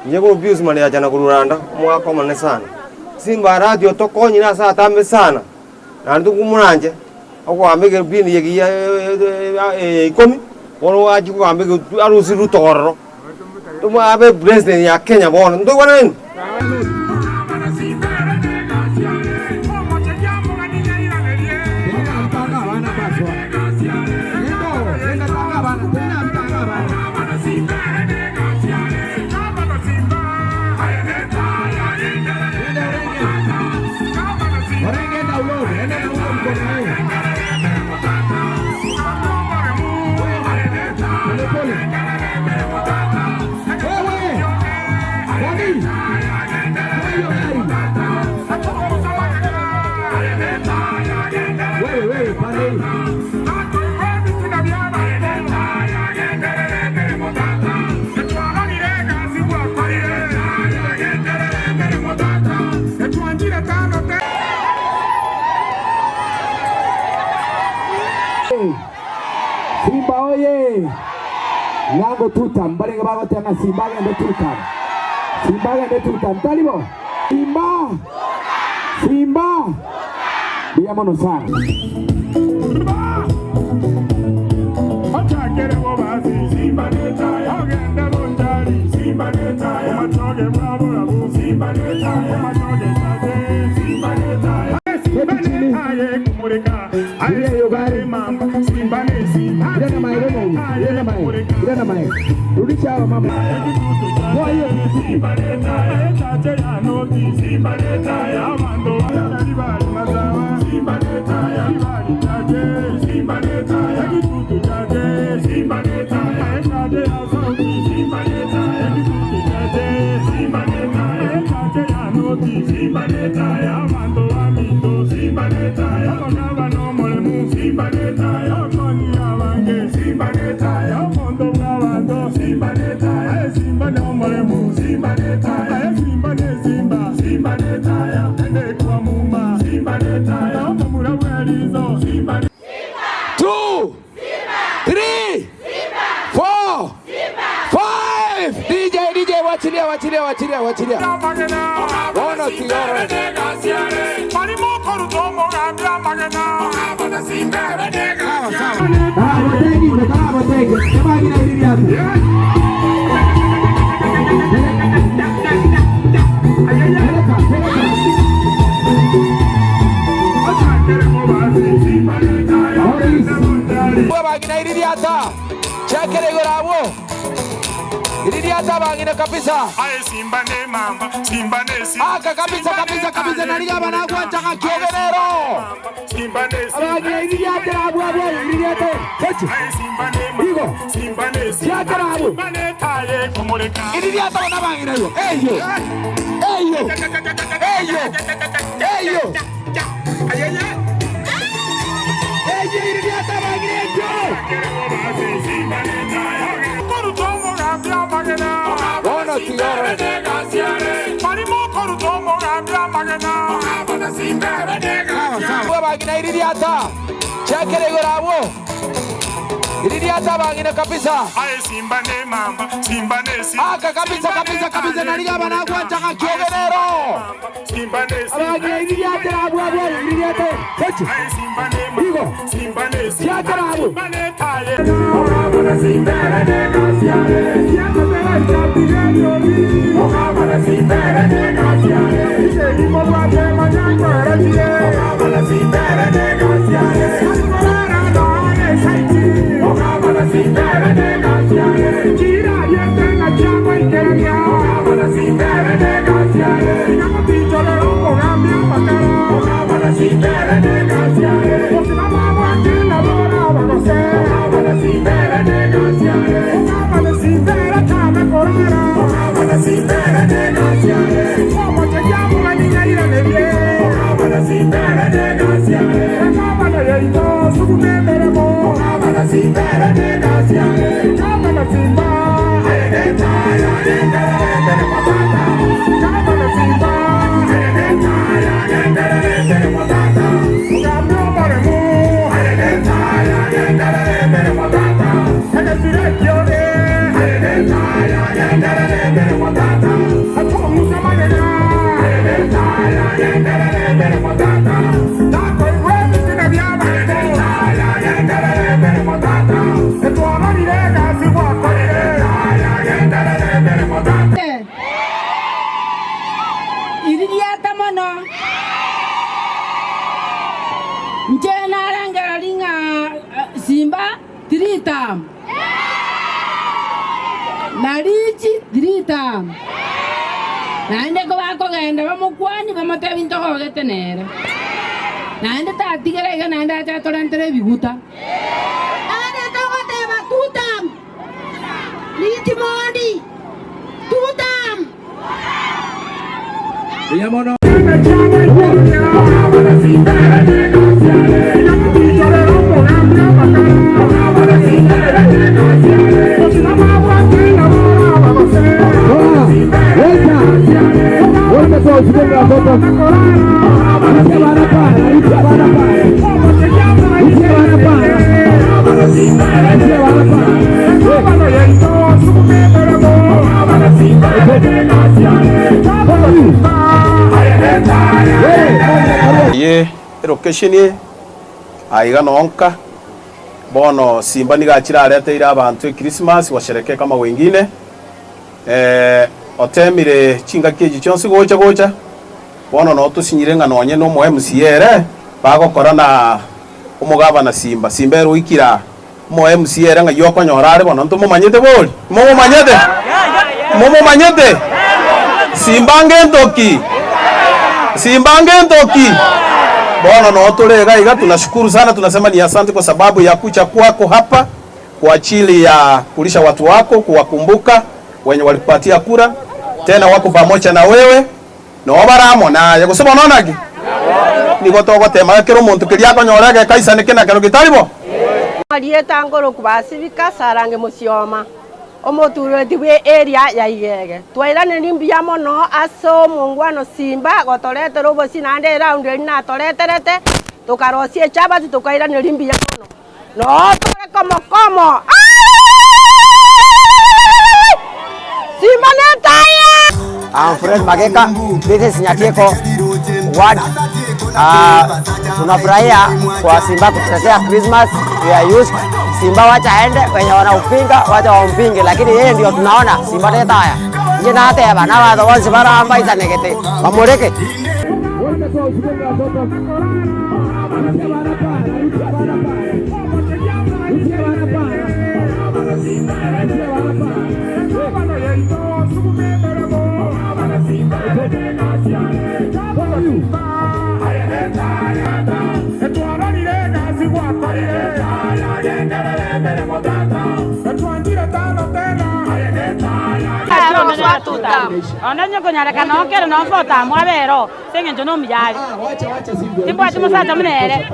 Nyego views mane ajana kururanda mwaka mane sana. Simba radio tokonyi na saa tambe sana. Na ndugu munanje ako ambege bini yegi ya ikomi wono aji ko ambege arusi rutoro. Tumo abe president ya Kenya bono ndo wana nini? Simba oye! Ngango tutam, balik ke bawah tiang Simba yang betutam. Simba yang betutam, tadi boh. Simba, Simba, dia manusia. Wachilia. Wana kiora. Ini dia tabang ini kabisa. Aye Simba ne mamba, Simba ne Simba. Aka kabisa nani kama na kuacha kakiogenero. Simba ne Simba. Abang ini dia terabu ini dia teh. Aye Simba ne mamba, Simba ne Simba. Dia terabu. Simba ne taye kumuleka. Ini dia tahu nama ini yo. Eyo. Ayaya. Ini dia tahu ini yo. Simba ne taye. Wana kiora. Bagina ini dia ta. Chakere gorabo. Ini dia ta bagina kabisa. Aye Simba ne mamba, Simba ne Simba. Aka kabisa nani kama na kuacha kakiogenero. Simba ne Simba. Bagina ini dia terabu ini dia teh. Aye Simba ne mamba, Simba ne Simba. Dia terabu. Simba ne taye. 3 Narichi 3 Naende ko bako genda bamukwani bamote binto ko getenere. Naende tatigere ga naende acha torantere biguta. Ane to ko te batutam. Niti modi. Tutam. Yamono. Ye erokeshenie aiga nonka bono Simba nigachira areteire abantu Christmas washereke kama wengine otemire chinga keji chonsi gocha bono no tusinyire nga nonye no mo MCR bagokora na umugaba na Simba ero ikira mo MCR nga yoko nyorare bono ntumo manyete boli momo manyete Simba ngentoki bono no tulega iga tunashukuru sana, tunasema ni asante kwa sababu ya kucha kwako hapa kwa ajili ya kulisha watu wako, kuwakumbuka wenye walipatia kura, tena wako pamoja na wewe no baramo na yagusema ononagi niko togo tema kero muntu kiria konyorege kaisa nikena kero gitaribo alieta ngoro kubasibika sarange musioma omoturo diwe area ya igege twairane limbia mono aso mungwano Simba gotolete robo sinande round na toleterete tukarosie chaba tukairane limbia mono no tore como Simba netaya Fred Mageka business Nyakeko ward tunafurahia kwa Simba kutetea Christmas ya youth. Simba wacha aende, wenye wanaupinga wacha wampinge, lakini yeye ndio tunaona Simba tetaya njina hata bana watu wansi baramba isanegete bamureke Onenyo konyareka no kero no fota mwabero senge njono myali Timbo ati musata munere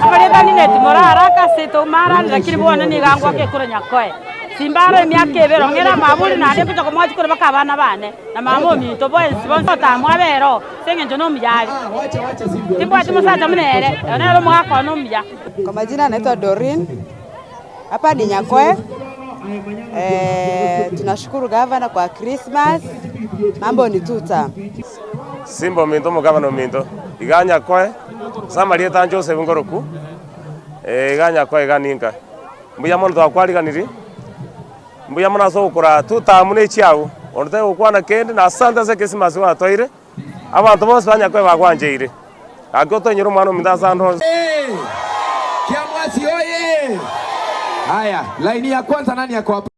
Abareta ni neti morara kaseto mara lakini bwana ni gangwa ke kuro Nyakoe Simbara myake bero ngera mabuli na de pito komo chikoro bakabana bane na mamo mito boy sponsor mwabero senge njono myali Timbo ati musata munere onero mwako no mya. Kwa majina naitwa Doreen hapa ni Nyakoe. Tunashukuru gavana kwa Christmas, mambo ni tuta Simba minto mugavana minto iganya Koe samarieta Joseph Ngoroku iganya Koe ganinka mbuya mono twakwariganiri mbuya mono sokura tuta mune chiao onte ukwana kendi na asante se Christmas wa toire abantu bose banya Koe bagwanjeire agoto nyiro mwana mindasa ndo Kiamwasi oye. Haya, laini ya kwanza nani yako hapa?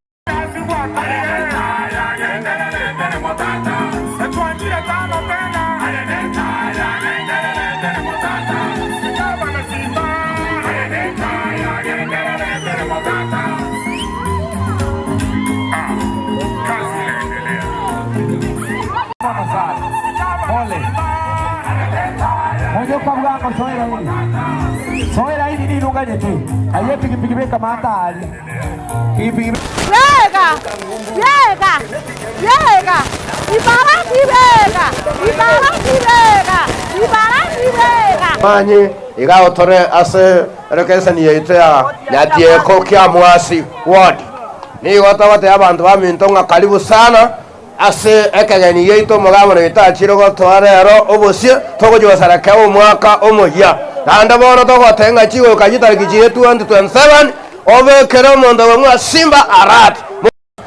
Mojoka mlango soera hili. Soera hili ni lungaje tu. Aye pikipiki beka matali. Pikipiki Yega! Manye igao tore ase rekesa ni yetea Nyatieko Kiamwasi ward. Ni wata abantu bamintonga karibu sana ase ekageni yeito mugabana bitachiro gotwarero obosie togojosara kawo mwaka omoya. Nanda boro togotenga chigo kajitariki 2027 obekere mondo wemwa Simba Arati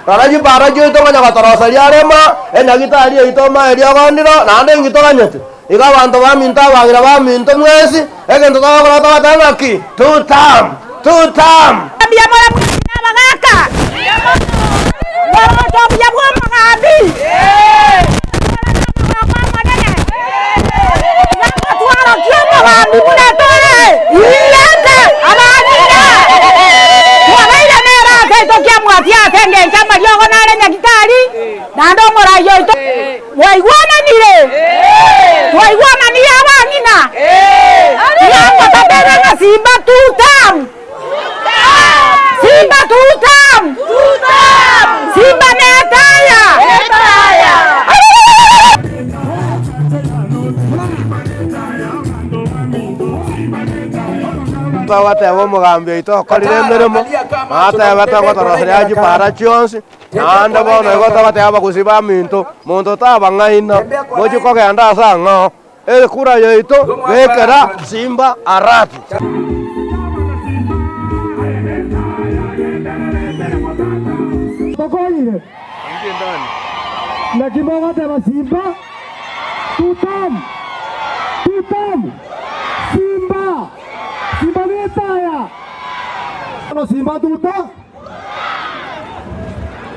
Raraji baraji ito kanya katorosa liarema enyagitari ito maeria gondiro nande ngito kanyete iga bantu baminta bagira baminto mwezi egento tokora tokatanaki two term Abia mora mwana bagaka Mora tobia bwa magabi Twara kioma bambi munatore Yete abadira Wabaila mera keto kia mwatia senge chama lyogo nare nyakitari Nando mora yoito Waigwana nire Waigwana ni abangina Yango tabera na Simba tutam Simba tutam Simba netaya Tawate abo mugambi ito kolire mirimo ata bata gotorosere aji para chionsi anda bono gota bate aba kusiba minto muntu taba ngaina moji ko genda sanga kura yoito bekera Simba Arati Tokoyire na kiboga teba Simba tutam Simba netaya no Simba tuta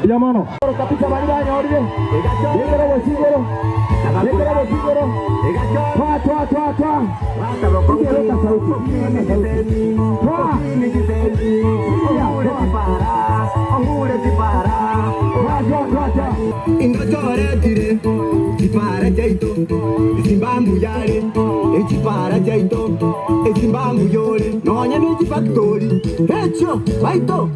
ya mano kapita bali bali oride yekera bosigero twa hata bokongeleta sauti Ingotoretire kipara jaito Zimbambu yale ekipara jaito Zimbambu yole nonya ni factory hecho baito